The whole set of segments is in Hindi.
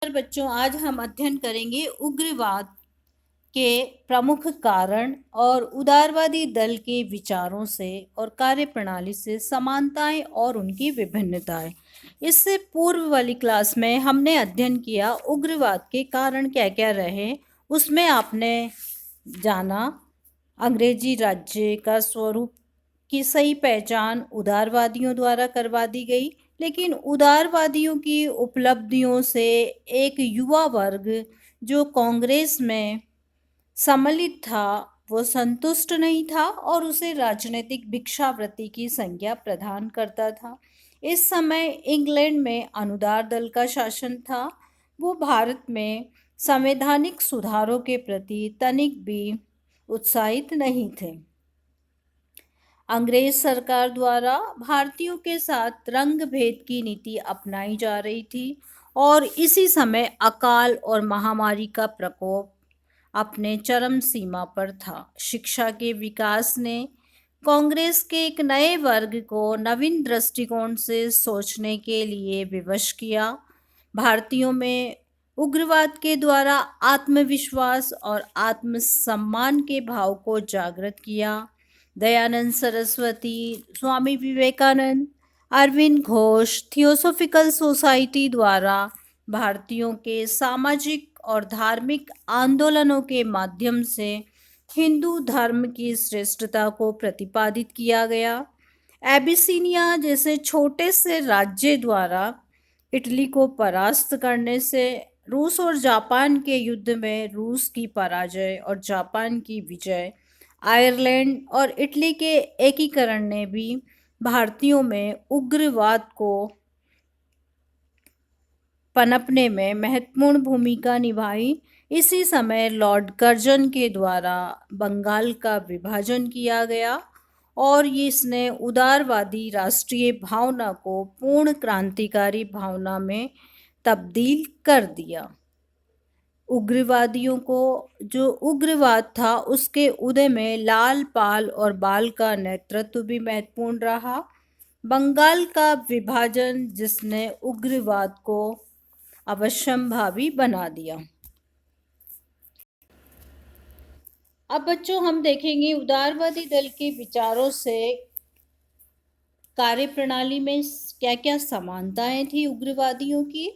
बच्चों, आज हम अध्ययन करेंगे उग्रवाद के प्रमुख कारण और उदारवादी दल के विचारों से और कार्यप्रणाली से समानताएं और उनकी विभिन्नताएं। इससे पूर्व वाली क्लास में हमने अध्ययन किया उग्रवाद के कारण क्या क्या रहे। उसमें आपने जाना अंग्रेजी राज्य का स्वरूप की सही पहचान उदारवादियों द्वारा करवा दी गई, लेकिन उदारवादियों की उपलब्धियों से एक युवा वर्ग जो कांग्रेस में सम्मिलित था वो संतुष्ट नहीं था और उसे राजनीतिक भिक्षावृत्ति की संज्ञा प्रदान करता था। इस समय इंग्लैंड में अनुदार दल का शासन था। वो भारत में संवैधानिक सुधारों के प्रति तनिक भी उत्साहित नहीं थे। अंग्रेज सरकार द्वारा भारतीयों के साथ रंग भेद की नीति अपनाई जा रही थी और इसी समय अकाल और महामारी का प्रकोप अपने चरम सीमा पर था। शिक्षा के विकास ने कांग्रेस के एक नए वर्ग को नवीन दृष्टिकोण से सोचने के लिए विवश किया। भारतीयों में उग्रवाद के द्वारा आत्मविश्वास और आत्मसम्मान के भाव को जागृत किया। दयानंद सरस्वती, स्वामी विवेकानंद, अरविंद घोष थियोसॉफिकल सोसाइटी द्वारा भारतीयों के सामाजिक और धार्मिक आंदोलनों के माध्यम से हिंदू धर्म की श्रेष्ठता को प्रतिपादित किया गया। एबिसिनिया जैसे छोटे से राज्य द्वारा इटली को परास्त करने से रूस और जापान के युद्ध में रूस की पराजय और जापान की विजय, आयरलैंड और इटली के एकीकरण ने भी भारतीयों में उग्रवाद को पनपने में महत्वपूर्ण भूमिका निभाई। इसी समय लॉर्ड कर्जन के द्वारा बंगाल का विभाजन किया गया और इसने उदारवादी राष्ट्रीय भावना को पूर्ण क्रांतिकारी भावना में तब्दील कर दिया। उग्रवादियों को जो उग्रवाद था उसके उदय में लाल, पाल और बाल का नेतृत्व भी महत्वपूर्ण रहा। बंगाल का विभाजन जिसने उग्रवाद को अवश्यंभावी बना दिया। अब बच्चों हम देखेंगे उदारवादी दल के विचारों से कार्यप्रणाली में क्या क्या समानताएं थी उग्रवादियों की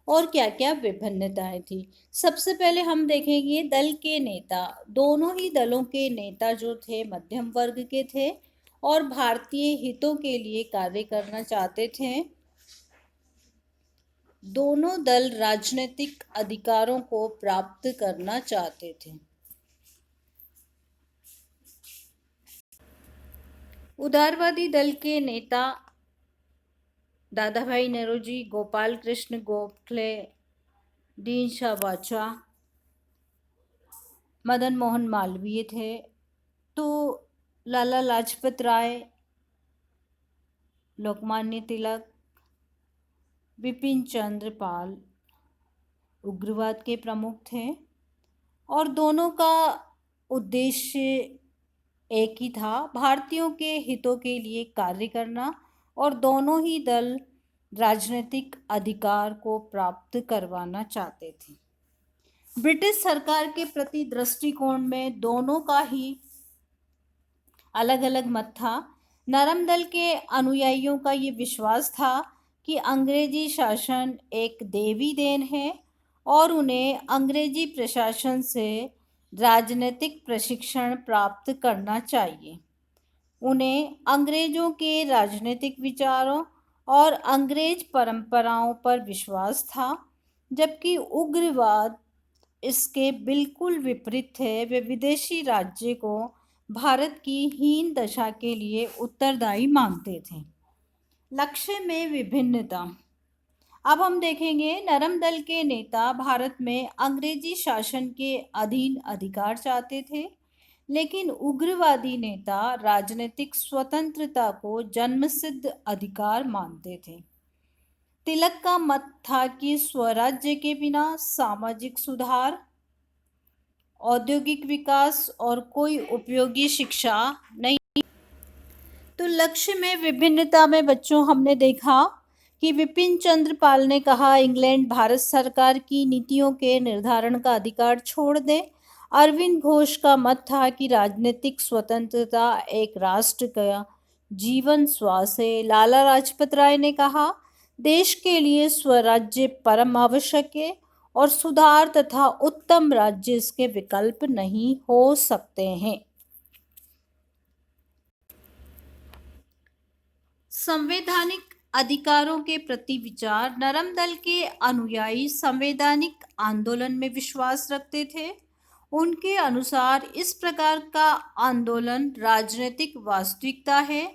और क्या क्या विभिन्नताएं थी। सबसे पहले हम देखेंगे दल के नेता। दोनों ही दलों के नेता जो थे मध्यम वर्ग के थे और भारतीय हितों के लिए कार्य करना चाहते थे। दोनों दल राजनीतिक अधिकारों को प्राप्त करना चाहते थे। उदारवादी दल के नेता दादा भाई नौरोजी, गोपाल कृष्ण गोखले, दीन शाह बाचा, मदन मोहन मालवीय थे। तो लाला लाजपत राय, लोकमान्य तिलक, बिपिन चंद्र पाल उग्रवाद के प्रमुख थे और दोनों का उद्देश्य एक ही था, भारतीयों के हितों के लिए कार्य करना और दोनों ही दल राजनीतिक अधिकार को प्राप्त करवाना चाहते थे। ब्रिटिश सरकार के प्रति दृष्टिकोण में दोनों का ही अलग अलग मत था। नरम दल के अनुयायियों का ये विश्वास था कि अंग्रेजी शासन एक देवी देन है और उन्हें अंग्रेजी प्रशासन से राजनीतिक प्रशिक्षण प्राप्त करना चाहिए। उन्हें अंग्रेजों के राजनीतिक विचारों और अंग्रेज परंपराओं पर विश्वास था, जबकि उग्रवाद इसके बिल्कुल विपरीत थे। वे विदेशी राज्य को भारत की हीन दशा के लिए उत्तरदायी मानते थे। लक्ष्य में विभिन्नता। अब हम देखेंगे नरम दल के नेता भारत में अंग्रेजी शासन के अधीन अधिकार चाहते थे, लेकिन उग्रवादी नेता राजनीतिक स्वतंत्रता को जन्मसिद्ध अधिकार मानते थे। तिलक का मत था कि स्वराज्य के बिना सामाजिक सुधार, औद्योगिक विकास और कोई उपयोगी शिक्षा नहीं। तो लक्ष्य में विभिन्नता में बच्चों हमने देखा कि विपिन चंद्र पाल ने कहा इंग्लैंड भारत सरकार की नीतियों के निर्धारण का अधिकार छोड़ दे। अरविंद घोष का मत था कि राजनीतिक स्वतंत्रता एक राष्ट्र का जीवन श्वास है। लाला लाजपत राय ने कहा देश के लिए स्वराज्य परम आवश्यक है और सुधार तथा उत्तम राज्य इसके विकल्प नहीं हो सकते हैं। संवैधानिक अधिकारों के प्रति विचार। नरम दल के अनुयायी संवैधानिक आंदोलन में विश्वास रखते थे। उनके अनुसार इस प्रकार का आंदोलन राजनीतिक वास्तविकता है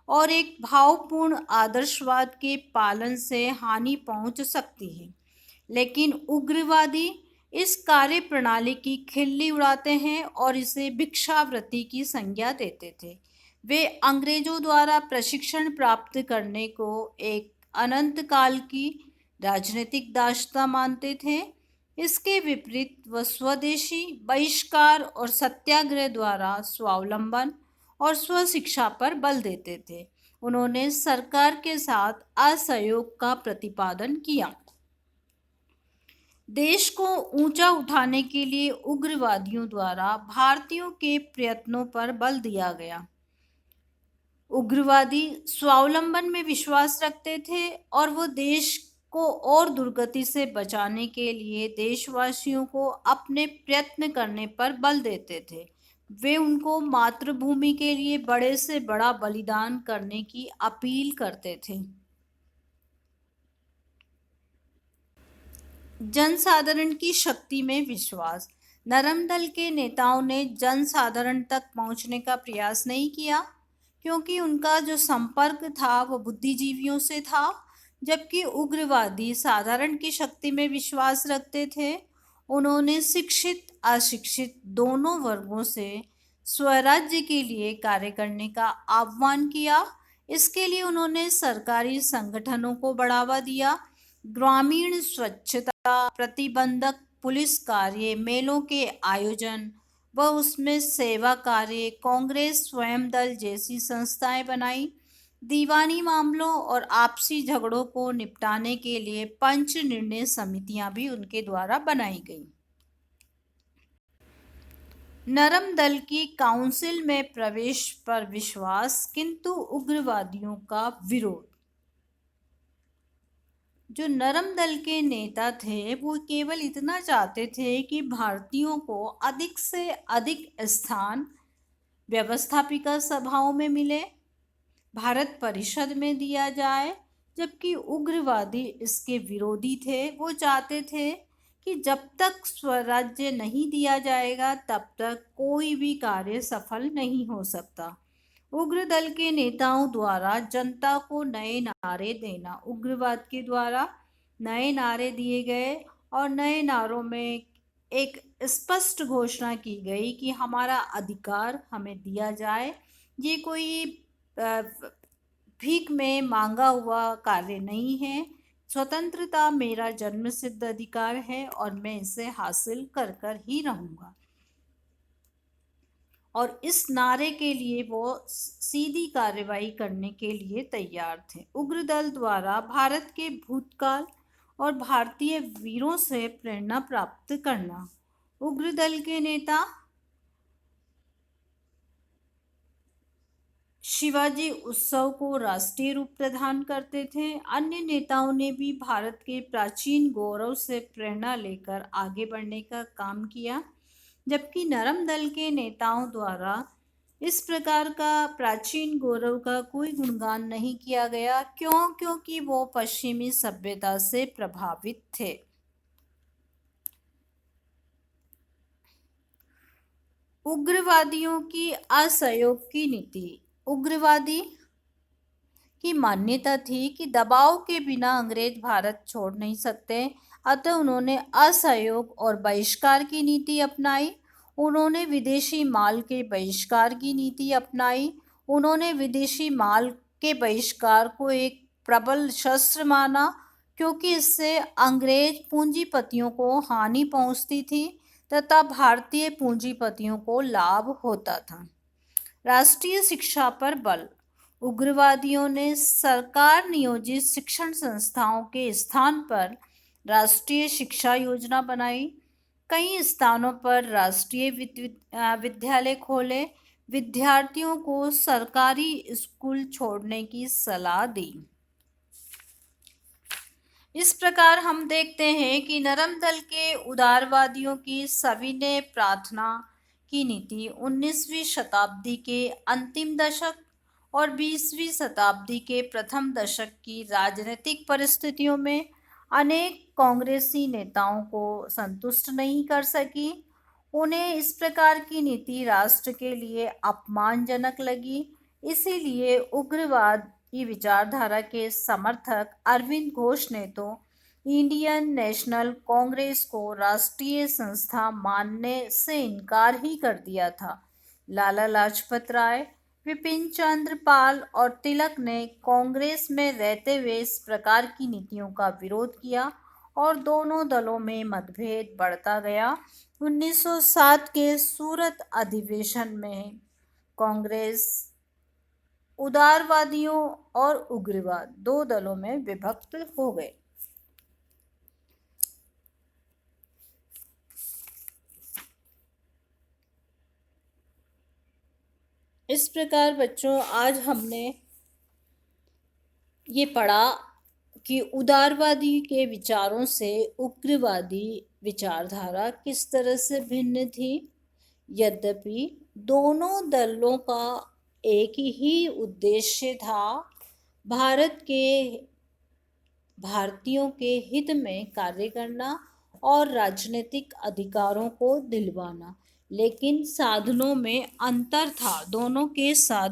और एक भावपूर्ण आदर्शवाद के पालन से हानि पहुंच सकती है, लेकिन उग्रवादी इस कार्य प्रणाली की खिल्ली उड़ाते हैं और इसे भिक्षावृत्ति की संज्ञा देते थे। वे अंग्रेजों द्वारा प्रशिक्षण प्राप्त करने को एक अनंत काल की राजनीतिक दासता मानते थे। इसके विपरीत वह स्वदेशी बहिष्कार और सत्याग्रह द्वारा स्वावलंबन और स्वशिक्षा पर बल देते थे। उन्होंने सरकार के साथ असहयोग का प्रतिपादन किया। देश को ऊंचा उठाने के लिए उग्रवादियों द्वारा भारतीयों के प्रयत्नों पर बल दिया गया। उग्रवादी स्वावलंबन में विश्वास रखते थे और वो देश को और दुर्गति से बचाने के लिए देशवासियों को अपने प्रयत्न करने पर बल देते थे। वे उनको मातृभूमि के लिए बड़े से बड़ा बलिदान करने की अपील करते थे। जनसाधारण की शक्ति में विश्वास। नरम दल के नेताओं ने जनसाधारण तक पहुंचने का प्रयास नहीं किया, क्योंकि उनका जो संपर्क था वो बुद्धिजीवियों से था, जबकि उग्रवादी साधारण की शक्ति में विश्वास रखते थे। उन्होंने शिक्षित अशिक्षित दोनों वर्गों से स्वराज्य के लिए कार्य करने का आह्वान किया। इसके लिए उन्होंने सरकारी संगठनों को बढ़ावा दिया। ग्रामीण स्वच्छता, प्रतिबंधक पुलिस कार्य, मेलों के आयोजन व उसमें सेवा कार्य, कांग्रेस स्वयं दल जैसी संस्थाएं बनाई। दीवानी मामलों और आपसी झगड़ों को निपटाने के लिए पंच निर्णय समितियां भी उनके द्वारा बनाई गई। नरम दल की काउंसिल में प्रवेश पर विश्वास, किंतु उग्रवादियों का विरोध। जो नरम दल के नेता थे वो केवल इतना चाहते थे कि भारतीयों को अधिक से अधिक स्थान व्यवस्थापिका सभाओं में मिले, भारत परिषद में दिया जाए, जबकि उग्रवादी इसके विरोधी थे। वो चाहते थे कि जब तक स्वराज्य नहीं दिया जाएगा तब तक कोई भी कार्य सफल नहीं हो सकता। उग्र दल के नेताओं द्वारा जनता को नए नारे देना। उग्रवाद के द्वारा नए नारे दिए गए और नए नारों में एक स्पष्ट घोषणा की गई कि हमारा अधिकार हमें दिया जाए। ये कोई भीख में मांगा हुआ कार्य नहीं है। स्वतंत्रता मेरा जन्मसिद्ध अधिकार है और मैं इसे हासिल कर कर ही रहूँगा। और इस नारे के लिए वो सीधी कार्रवाई करने के लिए तैयार थे। उग्र दल द्वारा भारत के भूतकाल और भारतीय वीरों से प्रेरणा प्राप्त करना। उग्र दल के नेता शिवाजी उत्सव को राष्ट्रीय रूप प्रदान करते थे। अन्य नेताओं ने भी भारत के प्राचीन गौरव से प्रेरणा लेकर आगे बढ़ने का काम किया, जबकि नरम दल के नेताओं द्वारा इस प्रकार का प्राचीन गौरव का कोई गुणगान नहीं किया गया। क्योंकि वो पश्चिमी सभ्यता से प्रभावित थे। उग्रवादियों की असहयोग की नीति। उग्रवादी की मान्यता थी कि दबाव के बिना अंग्रेज भारत छोड़ नहीं सकते, अतः उन्होंने असहयोग और बहिष्कार की नीति अपनाई। उन्होंने विदेशी माल के बहिष्कार की नीति अपनाई। उन्होंने विदेशी माल के बहिष्कार को एक प्रबल शस्त्र माना, क्योंकि इससे अंग्रेज पूंजीपतियों को हानि पहुंचती थी तथा भारतीय पूंजीपतियों को लाभ होता था। राष्ट्रीय शिक्षा पर बल। उग्रवादियों ने सरकार नियोजित शिक्षण संस्थाओं के स्थान पर राष्ट्रीय शिक्षा योजना बनाई। कई स्थानों पर राष्ट्रीय विद्यालय खोले, विद्यार्थियों को सरकारी स्कूल छोड़ने की सलाह दी। इस प्रकार हम देखते हैं कि नरम दल के उदारवादियों की सविनय प्रार्थना की नीति 19वीं शताब्दी के अंतिम दशक और 20वीं शताब्दी के प्रथम दशक की राजनीतिक परिस्थितियों में अनेक कांग्रेसी नेताओं को संतुष्ट नहीं कर सकी। उन्हें इस प्रकार की नीति राष्ट्र के लिए अपमानजनक लगी। इसीलिए उग्रवाद की विचारधारा के समर्थक अरविंद घोष ने तो इंडियन नेशनल कांग्रेस को राष्ट्रीय संस्था मानने से इनकार ही कर दिया था। लाला लाजपत राय, विपिन चंद्र पाल और तिलक ने कांग्रेस में रहते हुए इस प्रकार की नीतियों का विरोध किया और दोनों दलों में मतभेद बढ़ता गया। 1907 के सूरत अधिवेशन में कांग्रेस उदारवादियों और उग्रवाद दो दलों में विभक्त हो गए। इस प्रकार बच्चों आज हमने ये पढ़ा कि उदारवादी के विचारों से उग्रवादी विचारधारा किस तरह से भिन्न थी। यद्यपि दोनों दलों का एक ही उद्देश्य था, भारतीयों के हित में कार्य करना और राजनीतिक अधिकारों को दिलवाना, लेकिन साधनों में अंतर था। दोनों के साथ